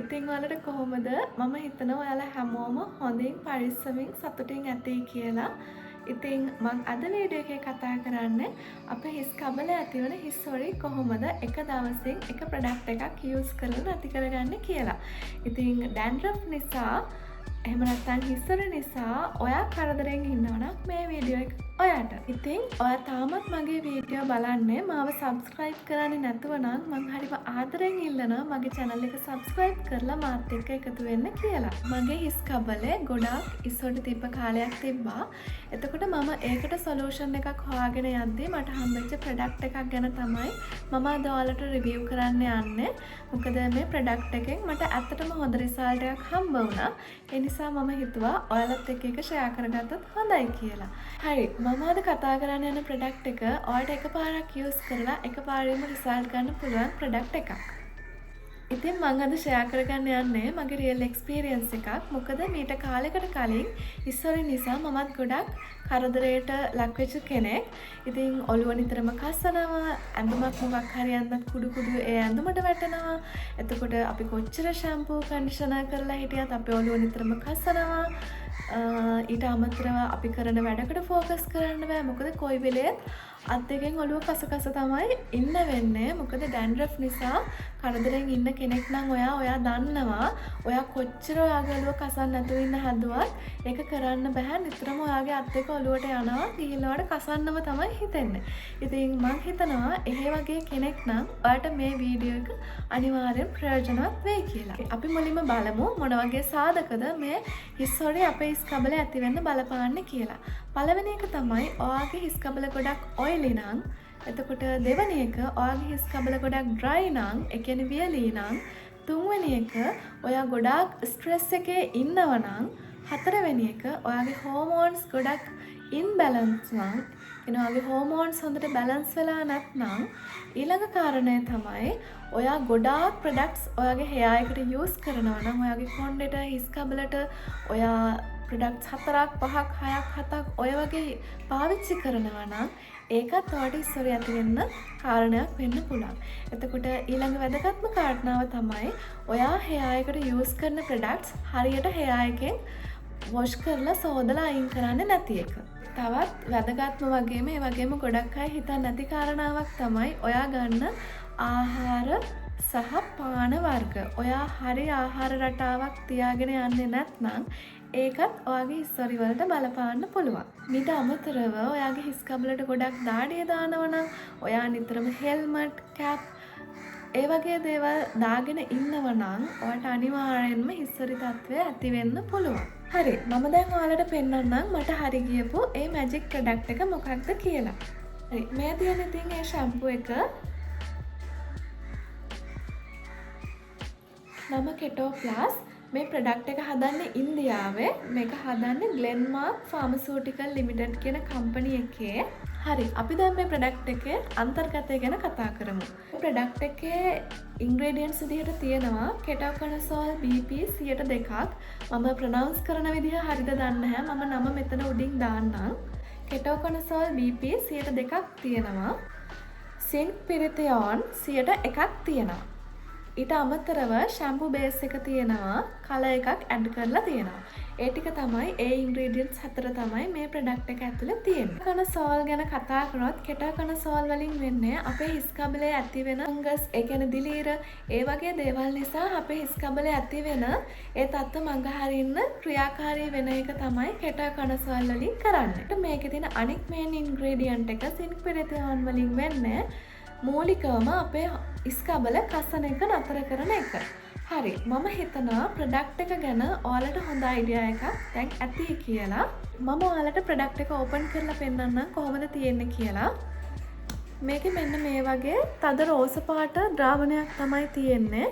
ඉතින් ඔයාලට කොහොමද? මම හිතනවා ඔයාලා හැමෝම හොඳින් පරිස්සමින් සතුටින් ඇති කියලා. ඉතින් මම අද වීඩියෝ එකේ කතා කරන්නේ අපේ හිස් කබල ඇතිවන හිස් හොරි කොහොමද එක දවසින් එක ප්‍රොඩක්ට් එකක් යූස් කරලා නැති කරගන්නේ කියලා. ඉතින් dandruff නිසා එහෙම නැත්නම් හිස් හොරි නිසා ඔයා කරදරෙන් ඉන්නවනම් මේ වීඩියෝ එක ඔයාට. ඉතින් ඔයා තාමත් මගේ වීඩියෝ බලන්නේ මාව subscribe කරන්නේ නැතුව නම් මං හරිම ආදරෙන් ඉල්ලනවා මගේ channel එක subscribe කරලා මාත් එක්ක එකතු වෙන්න කියලා. මගේ හිස් කබලේ ගොඩාක් ඉස්සොට තිබ්බ කාලයක් තිබ්බා. එතකොට මම ඒකට solution එකක් හොයාගෙන යද්දී මට හම්බෙච්ච product එකක් ගැන තමයි මම අද ඔයාලට review කරන්න යන්නේ. මොකද මේ product එකෙන් මට ඇත්තටම හොඳ result එකක් හම්බ වුණා. ඒ නිසා මම හිතුවා ඔයාලත් එක්ක එක share කරගත්තොත් හොඳයි කියලා. හරි මම අද කතා කරන්න යන ප්‍රොඩක්ට් එක ඔයාලට එකපාරක් යූස් කරලා එකපාරෙම රිසල්ට් ගන්න පුළුවන් ප්‍රොඩක්ට් එකක්. ඉතින් මම අද ෂෙයා කරගන්න යන්නේ මගේ රියල් එක්ස්පීරියන්ස් එකක්. මොකද මීට කාලයකට කලින් ඉස්සර නිසා මමත් ගොඩක් කරදරයට ලක් වෙච්ච කෙනෙක්. ඉතින් ඔළුව නිතරම කස්සනවා, ඇඳුමක් මොකක් හරි ඇඳනත් කුඩු කුඩු ඒ ඇඳුමට වැටෙනවා. එතකොට අපි කොච්චර ෂැම්පූ කන්ඩිෂනර් කරලා හිටියත් අපේ ඔළුව නිතරම කස්සනවා. ඊට අමතරව අපි කරන වැඩකට ෆෝකස් කරන්න බෑ. මොකද කොයි වෙලේත් අත් දෙකෙන් ඔළුව කස තමයි ඉන්න වෙන්නේ. මොකද dandruff නිසා කරදරෙන් ඉන්න කෙනෙක් නම් ඔයා දන්නවා. ඔයා කොච්චර ඔයාගේ ඔළුව කසන්න නැතුව ඉන්න හැදුවත් ඒක කරන්න බෑ. නිතරම ඔයාගේ අත් දෙක ඔළුවට යනවා. ගිහිල්ලා ඔයාලට කසන්නම තමයි හිතෙන්නේ. ඉතින් මම හිතනවා එහෙ වගේ කෙනෙක් නම් ඔයාලට මේ වීඩියෝ එක අනිවාර්යෙන් ප්‍රයෝජනවත් වෙයි කියලා. අපි මුලින්ම බලමු මොන වගේ සාධකද මේ හිස් හොරේ අපේ හිස් කබලේ ඇති වෙන්න බලපාන්නේ කියලා. පළවෙනි එක තමයි ඔයාගේ හිස් කබල ගොඩක් ඔයිලි නම්, එතකොට දෙවෙනි එක ඔයාගේ හිස් කබල ගොඩක් ඩ්‍රයි නම්, ඒ කියන්නේ වියලි නම්, තුන්වෙනි එක ඔයා ගොඩාක් ස්ට්‍රෙස් එකේ ඉන්නවා නම්, හතරවෙනි එක ඔයාගේ හෝමෝන්ස් ගොඩක් ඉන්බැලන්ස් නම්, ඔයාගේ හෝමෝන්ස් හොඳට බැලන්ස් වෙලා නැත්නම්, ඊළඟ කාරණය තමයි ඔයා ගොඩාක් ප්‍රොඩක්ට්ස් ඔයාගේ hair එකට යූස් කරනවා නම්, ඔයාගේ කොණ්ඩෙට හිස් කබලට ඔයා ප්‍රොඩක්ට්ස් 4ක් 5ක් 6ක් 7ක් ඔය වගේ පාවිච්චි කරනවා නම් ඒකත් ඔයාලට ඉස්සර ඇති වෙන්න කාරණයක් වෙන්න පුළුවන්. එතකොට ඊළඟ වැදගත්ම කාරණාව තමයි ඔයා hair එකට යූස් කරන ප්‍රොඩක්ට්ස් හරියට hair එකෙන් වොෂ් කරලා සෝදලා අයින් කරන්නේ නැති එක. තවත් වැදගත්ම වගේම ඒ වගේම ගොඩක් අය හිතන්නේ නැති කාරණාවක් තමයි ඔයා ගන්න ආහාර සහ පාන වර්ග. ඔයා හරි ආහාර රටාවක් තියාගෙන යන්නේ නැත්නම් ඒකත් ඔයාගේ හිස් හොරි වලට බලපාන්න පුළුවන්. ඊට අමතරව ඔයාගේ හිස් කබලට ගොඩක් දාඩිය දානවා නම්, ඔයා නිතරම හෙල්මට්, කැප් ඒ වගේ දේවල් දාගෙන ඉන්නවා නම් ඔයාට අනිවාර්යෙන්ම හිස් හොරි තත්ත්වය ඇති වෙන්න පුළුවන්. හරි මම දැන් ඔයාලට පෙන්නන්නම් මට හරි ගියපු ඒ මැජික් ප්‍රොඩක්ට් එක මොකක්ද කියලා. හරි මේ තියෙන ඉතින් ඒ ෂැම්පූ එක නම කෙටෝ ප්ලස්. මේ ප්‍රොඩක්ට් එක හදන්නේ ඉන්දියාවේ. මේක හදන්නේ Glenmark Pharmaceutical Limited කියන කම්පැනි එකේ. හරි අපි දැන් මේ ප්‍රොඩක්ට් එකේ අන්තර්ගතය ගැන කතා කරමු. මේ ප්‍රොඩක්ට් එකේ ඉන්ග්‍රේඩියන්ට්ස් විදිහට තියෙනවා ketoconazole BP 102ක්. මම ප්‍රොනවුන්ස් කරන විදිහ හරිද දන්නේ නැහැ. මම නම මෙතන උඩින් දාන්නම්. ketoconazole BP 102ක් තියෙනවා. zinc pyrithione 101ක් තියෙනවා. ඊට අමතරව ෂැම්පූ බේස් එක තියෙනවා, කලර් එකක් ඇඩ් කරලා තියෙනවා. ඒ ටික තමයි ඒ ඉන්ග්‍රේඩියන්ට්ස් හතර තමයි මේ ප්‍රොඩක්ට් එක ඇතුලේ තියෙන්නේ. කනසෝල් ගැන කතා කරොත් කෙටෝකනසෝල් වලින් වෙන්නේ අපේ හිස් කබලේ ඇති වෙන ෆංගස්, ඒ කියන්නේ දිලීර, ඒ වගේ දේවල් නිසා අපේ හිස් කබලේ ඇති වෙන ඒ තත්ත්ව මඟහරින්න ක්‍රියාකාරී වෙන එක තමයි කෙටෝකනසෝල් වලින් කරන්නේ. මේකේ තියෙන අනික් මේන් ඉන්ග්‍රේඩියන්ට් එක zinc pyrithione වලින් වෙන්නේ මූලිකවම අපේ හිස් කබල කසන එක නතර කරන එක. හරි මම හිතනවා ප්‍රොඩක්ට් එක ගැන ඔයාලට හොඳ අයිඩියා එකක් දැන් ඇති කියලා. මම ඔයාලට ප්‍රොඩක්ට් එක ඕපන් කරලා පෙන්නන්නම් කොහොමද තියෙන්නේ කියලා. මේකේ මෙන්න මේ වගේ තද රෝස පාට ද්‍රාවණයක් තමයි තියෙන්නේ.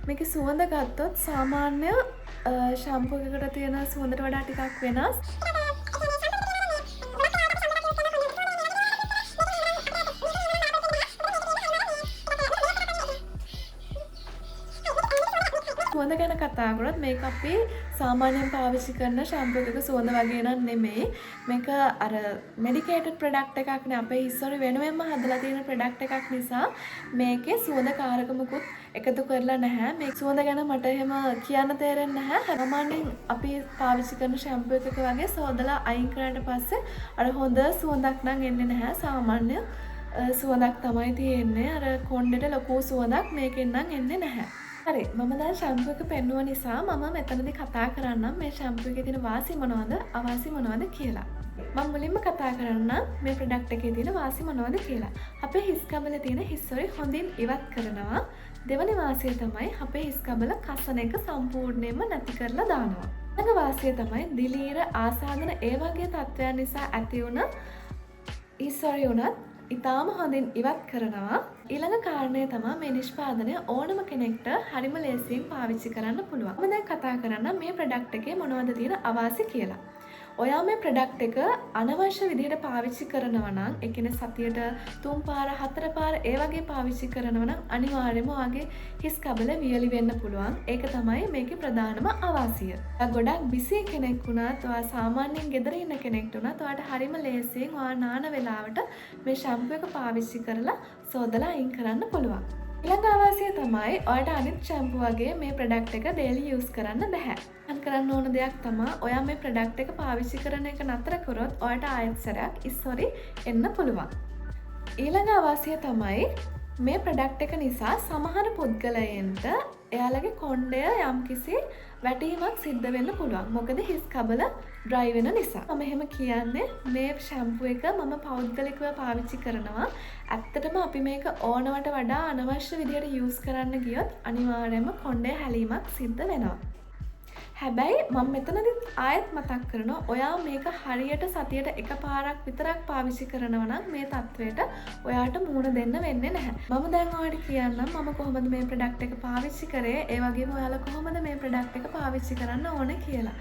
මේකේ සුවඳ ගත්තොත් සාමාන්‍ය ෂැම්පූ එකකට තියෙන සුවඳට වඩා ටිකක් වෙනස්. සුවඳ ගැන කතා කරොත් මේක අපි සාමාන්‍යයෙන් පාවිච්චි කරන ෂැම්පූ එකක සුවඳ වගේ නන් නෙමෙයි. මේක අර මෙඩිකේටඩ් ප්‍රොඩක්ට් එකක් නේ. අපේ හිස් හොරි වෙනුවෙන්ම හදලා තියෙන ප්‍රොඩක්ට් එකක් නිසා මේකේ සුවඳ කාරක මුකුත් එකතු කරලා නැහැ. මේ සුවඳ ගැන මට එහෙම කියන්න තේරෙන්නේ නැහැ. සාමාන්‍යයෙන් අපි පාවිච්චි කරන ෂැම්පූ එකක වගේ සෝදලා අයින් කරාට පස්සේ අර හොඳ සුවඳක් නම් එන්නේ නැහැ. සාමාන්‍ය සුවඳක් තමයි තියෙන්නේ. අර කොණ්ඩේට ලොකු සුවඳක් මේකෙන් නම් එන්නේ නැහැ. හරි, මම දැන් ෂැම්පූ එක පෙන්නුව නිසා මම මෙතනදී කතා කරන්නම් මේ ෂැම්පූ එකේ තියෙන වාසි මොනවද, අවාසි මොනවද කියලා. මම මුලින්ම කතා කරන්නම් මේ ප්‍රොඩක්ට් එකේ තියෙන වාසි මොනවද කියලා. අපේ හිස් කබලේ තියෙන හිස් හොරි හොඳින් ඉවත් කරනවා. දෙවැනි වාසිය තමයි අපේ හිස් කබල කසන එක සම්පූර්ණයෙන්ම නැති කරලා දානවා. ඊළඟ වාසිය තමයි දිලීර ආසාදන ඒ වගේ තත්ත්වයන් නිසා ඇති වුණ හිස් හොරි උනත් ඉතාම හොඳින් ඉවත් කරනවා. ඊළඟ කාරණය තමයි මේ නිෂ්පාදනය ඕනම කෙනෙක්ට හරිම ලේසියෙන් පාවිච්චි කරන්න පුළුවන්. මම දැන් කතා කරන්නම් මේ ප්‍රොඩක්ට් එකේ මොනවද තියෙන අවාසි කියලා. ඔයා මේ ප්‍රොඩක්ට් එක අනවශ්‍ය විදිහට පාවිච්චි කරනවා නම්, ඒ කියන්නේ සතියට 3 පාර 4 පාර ඒ වගේ පාවිච්චි කරනවා නම් අනිවාර්යයෙන්ම ඔයාගේ හිස් කබල වියලි වෙන්න පුළුවන්. ඒක තමයි මේකේ ප්‍රධානම අවාසිය. ගොඩක් බිසි කෙනෙක් වුණත්, ඔයා සාමාන්‍යයෙන් ගෙදර ඉන්න කෙනෙක්ට වුණත් ඔයාට හරිම ලේසියෙන් ඔයා නාන වෙලාවට මේ ෂැම්පූ එක පාවිච්චි කරලා සෝදලා අයින් කරන්න පුළුවන්. ඊළඟ අවාසිය තමයි ඔයාට අනිත් ෂැම්පූ වගේ මේ ප්‍රොඩක්ට් එක ඩේලි යූස් කරන්න බෑ. කරන්න ඕන දෙයක් තමයි ඔයා මේ ප්‍රොඩක්ට් එක පාවිච්චි කරන එක නතර කරොත් ඔයාට ආයෙත් සැරයක් ඉස්සොරි එන්න පුළුවන්. ඊළඟ අවාසිය තමයි මේ ප්‍රොඩක්ට් එක නිසා සමහර පුද්ගලයන්ට එයාලගේ කොණ්ඩය යම්කිසි වැටීමක් සිද්ධ වෙන්න පුළුවන්. මොකද හිස් කබල ඩ්‍රයි වෙන නිසා. මම එහෙම කියන්නේ මේ ෂැම්පූ එක මම පෞද්ගලිකව පාවිච්චි කරනවා. ඇත්තටම අපි මේක ඕනවට වඩා අනවශ්‍ය විදිහට යූස් කරන්න ගියොත් අනිවාර්යයෙන්ම කොණ්ඩේ හැලීමක් සිද්ධ වෙනවා. හැබැයි මම මෙතනදිත් ආයෙත් මතක් කරනවා ඔයා මේක හරියට සතියට එකපාරක් විතරක් පාවිච්චි කරනවා නම් මේ තත්වයට ඔයාට මුහුණ දෙන්න වෙන්නේ නැහැ. මම දැන් ඔයාලට කියන්නම් මම කොහොමද මේ ප්‍රොඩක්ට් එක පාවිච්චි කරේ, ඒ වගේම ඔයාලා කොහොමද මේ ප්‍රොඩක්ට් එක පාවිච්චි කරන්න ඕනේ කියලා.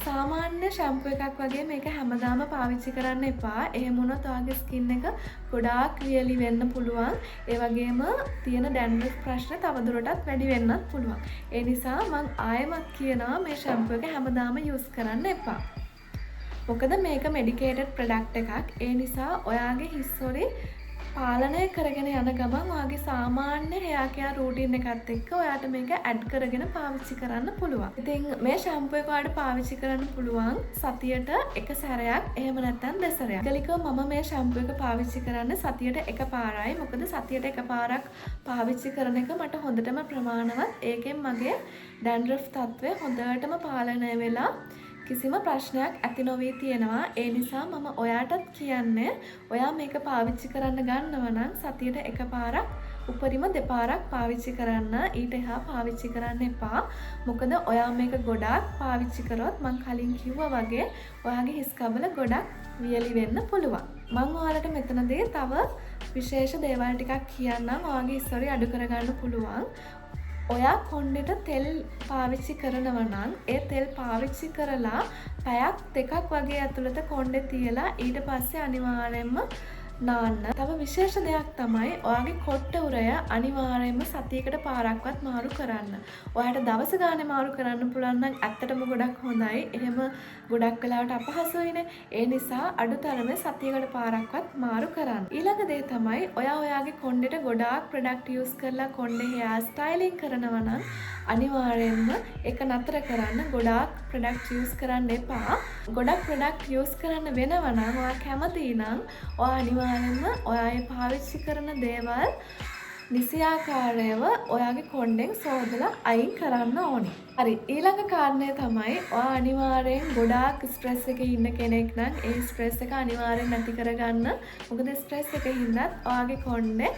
සාමාන්‍ය ෂැම්පූ එකක් වගේ මේක හැමදාම පාවිච්චි කරන්න එපා. එහෙම වුණොත් ඔයාගේ ස්කින් එක ගොඩාක් වියලි වෙන්න පුළුවන්. ඒ වගේම තියෙන ඩැන්ඩ්‍රෆ් ප්‍රශ්න තවදුරටත් වැඩි වෙන්නත් පුළුවන්. ඒ නිසා මම ආයෙමත් කියනවා මේ ෂැම්පූ එක හැමදාම යූස් කරන්න එපා. මොකද මේක මෙඩිකේටඩ් ප්‍රොඩක්ට් එකක්. ඒ නිසා ඔයාගේ හිස් හොරි පාලනය කරගෙන යන ගමන් ඔයාගේ සාමාන්‍ය හෙයා කෙයා රූටින් එකත් එක්ක ඔයාට මේක ඇඩ් කරගෙන පාවිච්චි කරන්න පුළුවන්. ඉතින් මේ ෂැම්පූ එක ඔයාලට පාවිච්චි කරන්න පුළුවන් සතියට එක සැරයක්, එහෙම නැත්නම් දෙසරයක්. ගලිකව මම මේ ෂැම්පූ එක පාවිච්චි කරන්නේ සතියට එක පාරයි. මොකද සතියට එක පාරක් පාවිච්චි කරන එක මට හොඳටම ප්‍රමාණවත්. ඒකෙන් මගේ ඩැන්ඩ්‍රෆ් තත්ත්වය හොඳටම පාලනය වෙලා කිසිම ප්‍රශ්නයක් ඇති නොවී තියෙනවා. ඒ නිසා මම ඔයාටත් කියන්නේ ඔයා මේක පාවිච්චි කරන්න ගන්නවා නම් සතියට එක පාරක් උපරිම දෙපාරක් පාවිච්චි කරන්න. ඊට එහා පාවිච්චි කරන්න එපා. මොකද ඔයා මේක ගොඩාක් පාවිච්චි කරොත් මම කලින් කිව්වා වගේ ඔයාගේ හිස් කබල ගොඩක් වියලි වෙන්න පුළුවන්. මම ඔයාලට මෙතනදී තව විශේෂ දේවල් ටිකක් කියන්නම්. ඔයාගේ හිස් හොරි අඩු කරගන්න පුළුවන්. ඔයා කොණ්ඩෙට තෙල් පාවිච්චි කරනවා නම් ඒ තෙල් පාවිච්චි කරලා පැයක් දෙකක් වගේ ඇතුළත කොණ්ඩේ තියලා ඊට පස්සේ අනිවාර්යයෙන්ම නාන්න. තව විශේෂ දෙයක් තමයි ඔයාගේ කොට්ට උරය අනිවාර්යයෙන්ම සතියකට පාරක්වත් මාරු කරන්න. ඔයාට දවස ගානේ මාරු කරන්න පුළුවන් නම් ඇත්තටම ගොඩක් හොඳයි. එහෙම ගොඩක් වෙලාවට අපහසුයිනේ. ඒ නිසා අඩුතරමේ සතියකට පාරක්වත් මාරු කරන්න. ඊළඟ දේ තමයි ඔයා ඔයාගේ කොණ්ඩෙට ගොඩාක් ප්‍රොඩක්ට් යූස් කරලා කොණ්ඩේ හෙයාර් ස්ටයිලින් කරනවා නම් අනිවාර්යයෙන්ම ඒක නතර කරන්න. ගොඩාක් ප්‍රොඩක්ට් යූස් කරන්න එපා. ගොඩක් ප්‍රොඩක්ට් යූස් කරන්න වෙනවා නම් ඔයා කැමති නම් ඔයා අනිවාර්යයෙන්ම ඔයා පාවිච්චි කරන දේවල් නිසියාකාරයව ඔයාගේ කොණ්ඩෙන් සෝදලා අයින් කරන්න ඕනේ. හරි, ඊළඟ කාරණය තමයි ඔයා අනිවාර්යෙන් ගොඩාක් ස්ට්‍රෙස් එකේ ඉන්න කෙනෙක් නම් ඒ ස්ට්‍රෙස් එක අනිවාර්යෙන් නැති කරගන්න. මොකද ස්ට්‍රෙස් එකේ හින්දාත් ඔයාගේ කොණ්ඩේ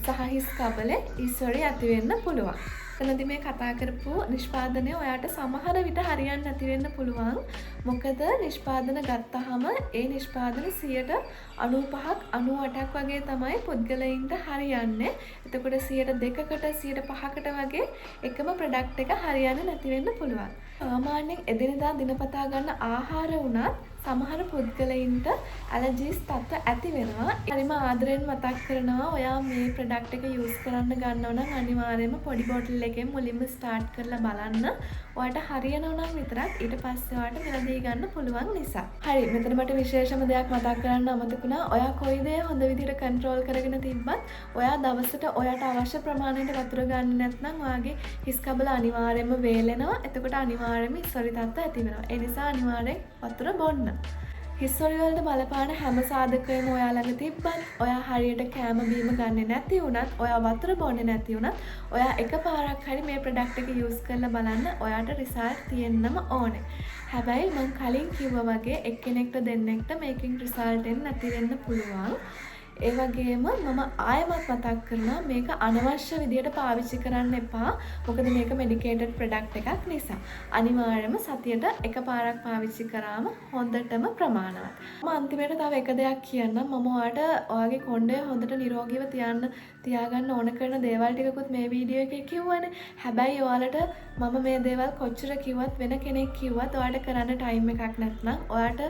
සහ හිස් කබලේ ඉස්සරි ඇති වෙන්න පුළුවන්. එතනදී මේ කතා කරපු නිෂ්පාදනය ඔයාට සමහර විට හරියන්නේ නැති වෙන්න පුළුවන්. මොකද නිෂ්පාදන ගත්තාම ඒ නිෂ්පාදන 95ක් 98ක් වගේ තමයි පුද්ගලයින්ට හරියන්නේ. එතකොට 2%කට 5%කට වගේ එකම ප්‍රොඩක්ට් එක හරියන්නේ නැති වෙන්න පුළුවන්. සාමාන්‍යයෙන් එදිනෙදා දිනපතා ගන්න ආහාර වුණත් සමහර පුද්ගලයින්ට ඇලර්ජිස් තත්ත්ව ඇති වෙනවා. හරිම ආදරෙන් මතක් කරනවා ඔයා මේ ප්‍රොඩක්ට් එක යූස් කරන්න ගන්නව නම් අනිවාර්යයෙන්ම පොඩි බෝටල් එකෙන් මුලින්ම ස්ටාර්ට් කරලා බලන්න. ඔයාලට හරියනවා නම් විතරක් ඊට පස්සේ ඔයාලට මිලදී ගන්න පුළුවන් නිසා. හරි මෙතන මට විශේෂම දෙයක් මතක් කරන්න අමතකුණා. ඔයා කොයි දේ හොඳ විදිහට කන්ට්‍රෝල් කරගෙන තිබ්බත් ඔයා දවසට ඔයාට අවශ්‍ය ප්‍රමාණයට වතුර ගන්න නැත්නම් ඔයාගේ හිස් කබල අනිවාර්යයෙන්ම වේලෙනවා. එතකොට අනිවාර්යයෙන්ම ඉස්සරි තත්ත්වය ඇති වෙනවා. ඒ නිසා අනිවාර්යෙන් වතුර බොන්න. හිස්වලි වලට බලපාන හැම සාධකයම ඔයා ළඟ තිබ්බත් ඔයා හරියට කෑම බීම ගන්නේ නැති වුණත් ඔයා වතුර බොන්නේ නැති වුණත් ඔයා එකපාරක් හරි මේ ප්‍රොඩක්ට් එක යූස් කරලා බලන්න ඔයාට රිසල්ට් තියෙන්නම ඕනේ. හැබැයි මම කලින් කිව්වා වගේ එක්කෙනෙක්ට දෙන්නෙක්ට මේකෙන් රිසල්ට් එන්න නැති වෙන්න පුළුවන්. ඒ වගේම මම ආයෙමත් මතක් කරනවා මේක අනවශ්‍ය විදියට පාවිච්චි කරන්න එපා. මොකද මේක මෙඩිකේටඩ් ප්‍රොඩක්ට් එකක් නිසා. අනිවාර්යයෙන්ම සතියට එකපාරක් පාවිච්චි කරාම හොඳටම ප්‍රමාණවත්. මම අන්තිමට තව එක දෙයක් කියන්නම්. මම ඔයාලට ඔයාගේ කොණ්ඩය හොඳට නිරෝගීව තියාගන්න ඕන කරන දේවල් ටිකකුත් මේ වීඩියෝ එකේ කිව්වනේ. හැබැයි ඔයාලට මම මේ දේවල් කොච්චර කිව්වත් වෙන කෙනෙක් කිව්වත් ඔයාලට කරන්න ටයිම් එකක් නැත්නම් ඔයාලට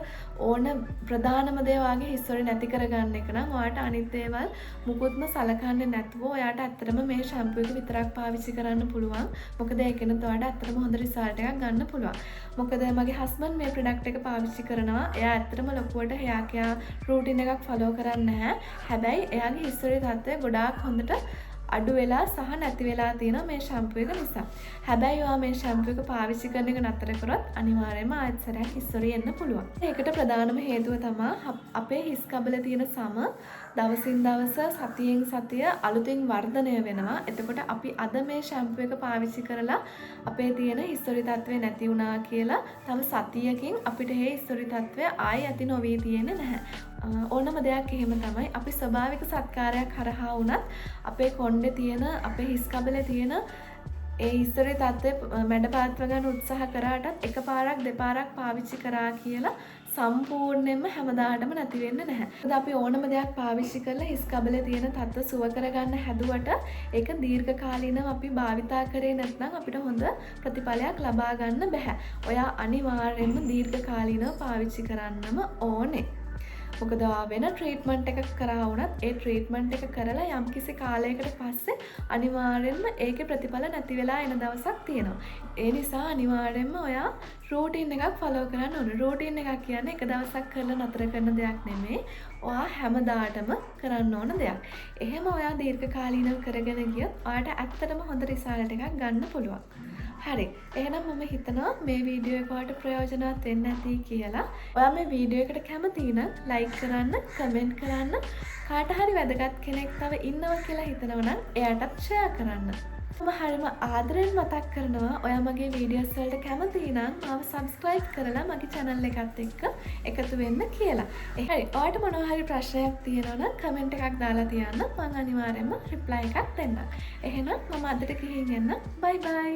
ඕන ප්‍රධානම දේ ඔයාගේ හිස්වල නැති කරගන්න එක නම් ඔයාලට අනිත් දේවල් මුකුත්ම සලකන්නේ නැතුව ඔයාට ඇත්තටම මේ ෂැම්පූ එක විතරක් පාවිච්චි කරන්න පුළුවන්. මොකද ඒකෙනුත් ඔයාට ඇත්තටම හොඳ රිසල්ට් එකක් ගන්න පුළුවන්. මොකද මගේ හස්බන්ඩ් මේ ප්‍රොඩක්ට් එක පාවිච්චි කරනවා. එයා ඇත්තටම ලොකුවට hair care routine එකක් follow කරන්නේ නැහැ. හැබැයි එයාගේ හිස්වලේ තත්ත්වය ගොඩාක් හොඳට අඩු වෙලා සහ නැති වෙලා තියෙනවා මේ ෂැම්පූ එක නිසා. හැබැයි ඔයා මේ ෂැම්පූ එක පාවිච්චි කරන එක නතර කරොත් අනිවාර්යයෙන්ම ආයෙත් සැරයක් හිස්වලේ එන්න පුළුවන්. ඒකට ප්‍රධානම හේතුව තමයි අපේ හිස් කබලේ තියෙන සම දවසින් දවස සතියෙන් සතිය අලුතින් වර්ධනය වෙනවා. එතකොට අපි අද මේ ෂැම්පූ එක පාවිච්චි කරලා අපේ තියෙන හිස්වලේ තත්ත්වය නැති වුණා කියලා තව සතියකින් අපිට මේ හිස්වලේ තත්ත්වය ආයෙ ඇති නොවී තියෙන්නේ නැහැ. ඕනම දෙයක් එහෙම තමයි. අපි ස්වභාවික සත්කාරයක් හරහා වුණත් අපේ කොණ්ඩේ තියෙන අපේ හිස් කබලේ තියෙන ඒ හිස්වලේ තත්ත්වය මැඩපාත්ව ගන්න උත්සාහ කරාටත් එකපාරක් දෙපාරක් පාවිච්චි කරා කියලා සම්පූර්ණයෙන්ම හැමදාටම නැති වෙන්නේ නැහැ. මොකද අපි ඕනම දෙයක් පාවිච්චි කරලා හිස් කබලේ තියෙන තත්ත්ව සුව කරගන්න හැදුවට ඒක දීර්ඝකාලීනව අපි භාවිතා කරේ නැත්නම් අපිට හොඳ ප්‍රතිඵලයක් ලබා ගන්න බෑ. ඔයා අනිවාර්යයෙන්ම දීර්ඝකාලීනව පාවිච්චි කරන්නම ඕනේ. මොකද වෙන ට්‍රීට්මන්ට් එකක් කරා වුණත් ඒ ට්‍රීට්මන්ට් එක කරලා යම්කිසි කාලයකට පස්සේ අනිවාර්යෙන්ම ඒකේ ප්‍රතිඵල නැති වෙලා එන දවසක් තියෙනවා. ඒ නිසා අනිවාර්යෙන්ම ඔයා රූටින් එකක් ෆලෝ කරන්න ඕනේ. රූටින් එකක් කියන්නේ එක දවසක් කරලා නතර කරන දෙයක් නෙමෙයි. ඔයා හැමදාටම කරන්න ඕන දෙයක්. එහෙම ඔයා දීර්ඝකාලීනව කරගෙන ගියොත් ඔයාට ඇත්තටම හොඳ රිසල්ට් එකක් ගන්න පුළුවන්. හරි. එහෙනම් මම හිතනවා මේ වීඩියෝ එක ඔයාලට ප්‍රයෝජනවත් වෙන්න ඇති කියලා. ඔයා මේ වීඩියෝ එකට කැමති නම් ලයික් කරන්න, කමෙන්ට් කරන්න, කාට හරි වැදගත් කෙනෙක් තව ඉන්නවා කියලා හිතනවා නම් එයාටත් ෂෙයා කරන්න. මම හරිම ආදරෙන් මතක් කරනවා ඔයා මගේ වීඩියෝස් වලට කැමති නම් මාව සබ්ස්ක්‍රයිබ් කරලා මගේ channel එකත් එක්ක එකතු වෙන්න කියලා. හරි. ඔයාලට මොනවා හරි ප්‍රශ්නයක් තියෙනවා නම් කමෙන්ට් එකක් දාලා තියන්න. මම අනිවාර්යයෙන්ම රිප්ලයි එකක් දෙන්නම්. එහෙනම් මම අදට ගිහින් එන්න. බයි බයි.